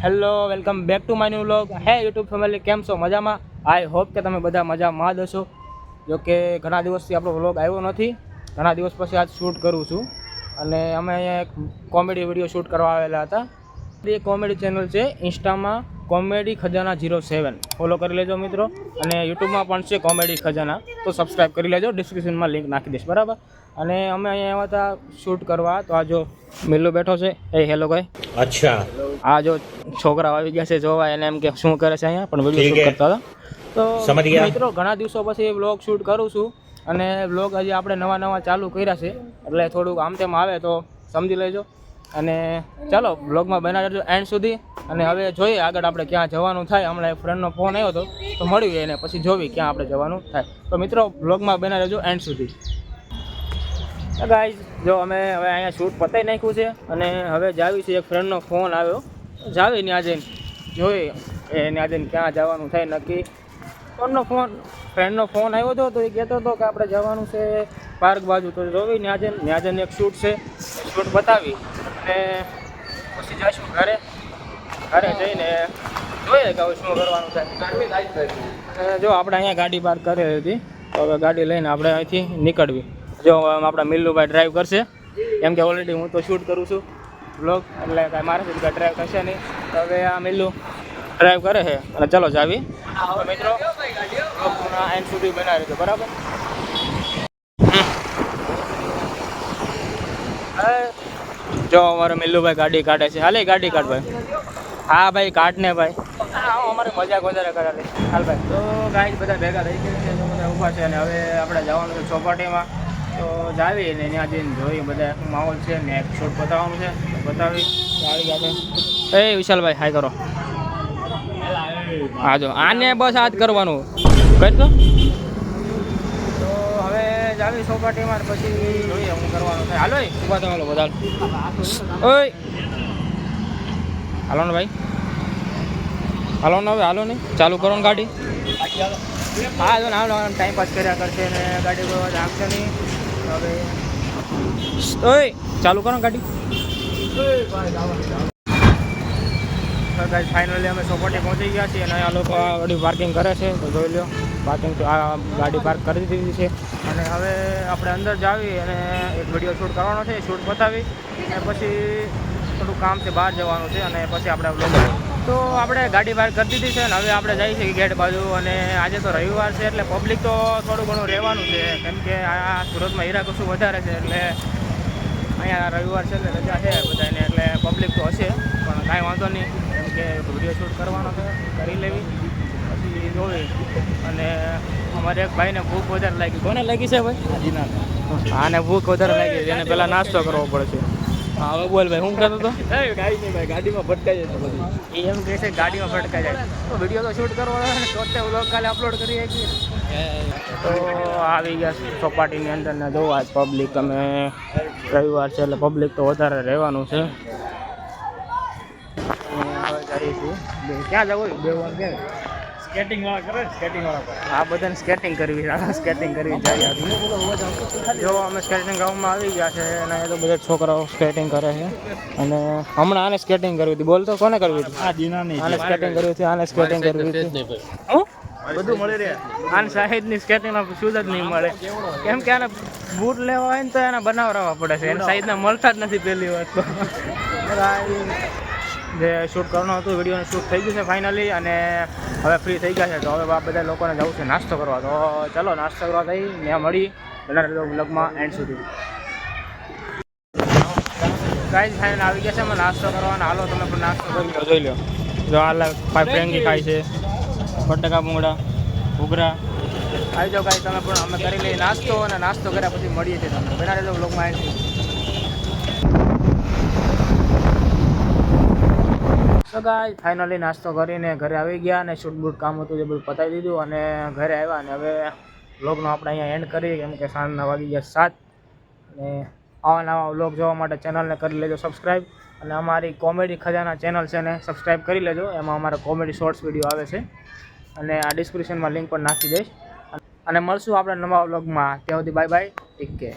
Hello welcome back to my new vlog. હે YouTube family, કેમ છો? મજામાં? આઈ હોપ કે તમે બધા મજામાં જ હશો. જો કે ઘણા દિવસથી આપણો વ્લોગ આવ્યો નથી, ઘણા દિવસ પછી આજ શૂટ કરું છું. અને અમે અહીંયા એક કોમેડી વિડીયો શૂટ કરવા આવેલા હતા. એ કોમેડી ચેનલ છે ઇન્સ્ટામાં કોમેડી ખજાના 07, ફોલો કરી લેજો મિત્રો. અને યુટ્યુબમાં પણ છે કોમેડી ખજાના, તો સબસ્ક્રાઈબ કરી લેજો. ડિસ્ક્રિપ્શનમાં લિંક નાખી દઈશ, બરાબર. અને અમે અહીંયા આવ્યા હતા શૂટ કરવા. તો આ જો મિલ્લુ બેઠો છે. એ હેલો ભાઈ. અચ્છા, આ જો છોકરા આવી ગયા છે જોવા, એને એમ કે શું કરે છે અહીંયા, પણ વિડીયો શૂટ કરતા હતા. તો મિત્રો ઘણા દિવસો પછી વ્લોગ શૂટ કરું છું. અને વ્લોગ હજી આપણે નવા ચાલુ કર્યા છે, એટલે થોડુંક આમ તેમ આવે તો સમજી લેજો. અને ચાલો વ્લોગમાં બના રહેજો એન્ડ સુધી. અને હવે જોઈએ આગળ આપણે ક્યાં જવાનું થાય. હમણાં એક ફ્રેન્ડનો ફોન આવ્યો હતો, તો મળીએ એને પછી જોવી ક્યાં આપણે જવાનું થાય. તો મિત્રો વ્લોગમાં બના રહેજો એન્ડ સુધી. ગાઈઝ જો અમે હવે અહીંયા શૂટ પતાવી નાખ્યું છે, અને હવે જાવી છે. એક ફ્રેન્ડનો ફોન આવ્યો, જાવી ત્યાં જઈને જોઈએ એને આજે ક્યાં જવાનું થાય નક્કી. ફ્રેન્ડનો ફોન આવ્યો હતો, તો એ કહેતો હતો કે આપણે જવાનું છે પાર્ક બાજુ. તો જોવી ત્યાં જઈને એક શૂટ છે, શૂટ બતાવી અને પછી જઈશું ઘરે જઈને જોઈએ કે હવે શું કરવાનું થાય. જો આપણે અહીંયા ગાડી પાર્ક કરેલી હતી, તો હવે ગાડી લઈને આપણે અહીંથી નીકળવી. જો આપણા મિલ્લુભાઈ ડ્રાઈવ કરશે, કેમ કે ઓલરેડી હું તો શૂટ કરું છું વ્લોગ, એટલે કાંઈ મારાથી કાંઈ ડ્રાઈવ થશે નહીં. તો હવે આ મિલ્લુ ડ્રાઈવ કરે છે, અને ચલો જાવી મિત્રો. એન્ડ સુધી બનાવી દો, બરાબર. જો અમારો મિલ્લુભાઈ ગાડી કાઢે છે. હાલે ગાડી કાઢ ભાઈ. હા ભાઈ કાઢ ને ભાઈ, અમારે મજાક વધારે કરાવે. હાલ ભાઈ. તો ગાઈડ બધા ભેગા થઈ ગયા છે, બધા ઊભા છે. અને હવે આપણે જવાનું છે ચોપાટીમાં. તો જાવી ને ત્યાં જઈને જોઈએ બધા માહોલ છે ને એક શૂટ બતાવવાનું છે, બતાવી આવી ગયા છે. એ વિશાલભાઈ હાય કરો. હા જો આને બસ આ જ કરવાનું કરતો. તો હવે જાવી ચોપાટીમાં, પછી જોઈએ હું કરવાનું છે. હાલો ઊભા તો હાલો બધા. ઓય હાલો ને ભાઈ, હાલો ને હવે હાલો ને ચાલુ કરો ને ગાડી. હા જો ને હાલો, ટાઈમ પાસ કર્યા કરશે ને ગાડી કોઈ રાખશે નહીં. હવે ઓય ચાલુ કરો ગાડી. ફાઇનલી અમે ચોપાટી પહોંચી ગયા છીએ, અને આ લોકો ગાડી પાર્કિંગ કરે છે. તો જોઈ લો, પાર્કિંગ તો આ ગાડી પાર્ક કરી દીધી છે. અને હવે આપણે અંદર જાવી અને એક વિડીયો શૂટ કરવાનો છે. શૂટ બતાવી અને પછી થોડું કામ છે, બહાર જવાનું છે, અને પછી આપણે વ્લોગ. તો આપણે ગાડી પાર્ક કરી દીધી છે, અને હવે આપણે જઈએ છીએ ગેટ બાજુ. અને આજે તો રવિવાર છે, એટલે પબ્લિક તો થોડું ઘણું રહેવાનું છે, કેમ કે આ સુરતમાં હીરા કશું વધારે છે. એટલે અહીંયા રવિવાર છે એટલે રજા છે બધાને, એટલે પબ્લિક તો હશે, પણ કાંઈ વાંધો નહીં. કેમ કે વિડીયો શૂટ કરવાનો છે, કરી લેવી પછી જોવી. અને અમારે એક ભાઈને ભૂખ વધારે લાગી. કોને લાગી છે ભાઈ? આને ભૂખ વધારે લાગી છે, એને પહેલાં નાસ્તો કરવો પડશે. હા હવે બોલ ભાઈ, હું કહેતો હતો ભાઈ ગાડીમાં ભટકાઈ જાય બધી. એમ કહે છે ગાડીમાં ભટકાઈ જાય. તો વિડીયો તો શૂટ કરવાનો છે, તો વ્લોગ કાલે અપલોડ કરી શકીએ. તો આવી ગયા ચોપાટીની અંદર ને જોવા જ પબ્લિક. અમે રવિવાર છે એટલે પબ્લિક તો વધારે રહેવાનું છે. હવે જઈશું. ક્યાં જવું? બે વાર ક્યાં સ્કેટિંગ વાળા કરે, સ્કેટિંગ વાળા. આ બધાને સ્કેટિંગ કરવી, સ્કેટિંગ કરવી જાય. જો અમે સ્કેટિંગ ગ્રાઉન્ડમાં આવી ગયા છે, અને એ તો બધા છોકરાઓ સ્કેટિંગ કરે છે. અને હમણાં આને સ્કેટિંગ કરવી હતી. બોલતો કોને કરવી હતી? આને સ્કેટિંગ કરવી હતી, આને સ્કેટિંગ કરવી હતી. બધું મળી રહે. આને સાઈડની સ્કેટિંગના શૂઝ જ નહીં મળે, કેમ કે આને બૂટ લેવા હોય ને તો એને બનાવવા પડે છે. એને સાઈડના મળતા જ નથી પહેલી વાત તો. જે શૂટ કરવાનું હતું, વિડીયોનું શૂટ થઈ ગયું છે ફાઇનલી. અને હવે ફ્રી થઈ ગયા છે, તો હવે બધા લોકોને જવું છે નાસ્તો કરવા. તો ચલો નાસ્તો કરવા થઈ ત્યાં મળી બધા વ્લોગમાં એન્ડ સુધી. ગાઈઝ ફાઇનલ આવી ગયા છે અમે નાસ્તો કરવાના. હાલો તમે પણ નાસ્તો કરી લો. જોઈ લો, જો આ ફ્રેન્કી ખાય છે, બટાકા ભૂંગળા, ઘૂઘરા. આવી જાઓ ગાઈઝ તમે પણ. અમે કરી લઈએ નાસ્તો, અને નાસ્તો કર્યા પછી મળીએ છીએ તમને. બના રહેજો વ્લોગમાં એન્ડ સુધી. તો ગાઈઝ ફાઇનલી નાસ્તો કરીને ઘરે આવી ગયા, અને શૂટ બૂટ કામ હતું જે બધું પતાવી દીધું, અને ઘરે આવ્યા. અને હવે વ્લોગનો આપણે અહીંયા એન્ડ કરીએ, કેમ કે સાંજના વાગી ગયા 7. અને આવા નવા વ્લોગ જોવા માટે ચેનલને કરી લેજો સબસ્ક્રાઈબ. અને અમારી કોમેડી ખજાના ચેનલ છે ને સબસ્ક્રાઈબ કરી લેજો. એમાં અમારા કોમેડી શોર્ટ્સ વિડીયો આવે છે, અને આ ડિસ્ક્રિપ્શનમાં લિંક પણ નાખી દઈશ. અને મળશું આપણે નવા વ્લોગમાં. ત્યાં સુધી બાય બાય, ટેક કેર.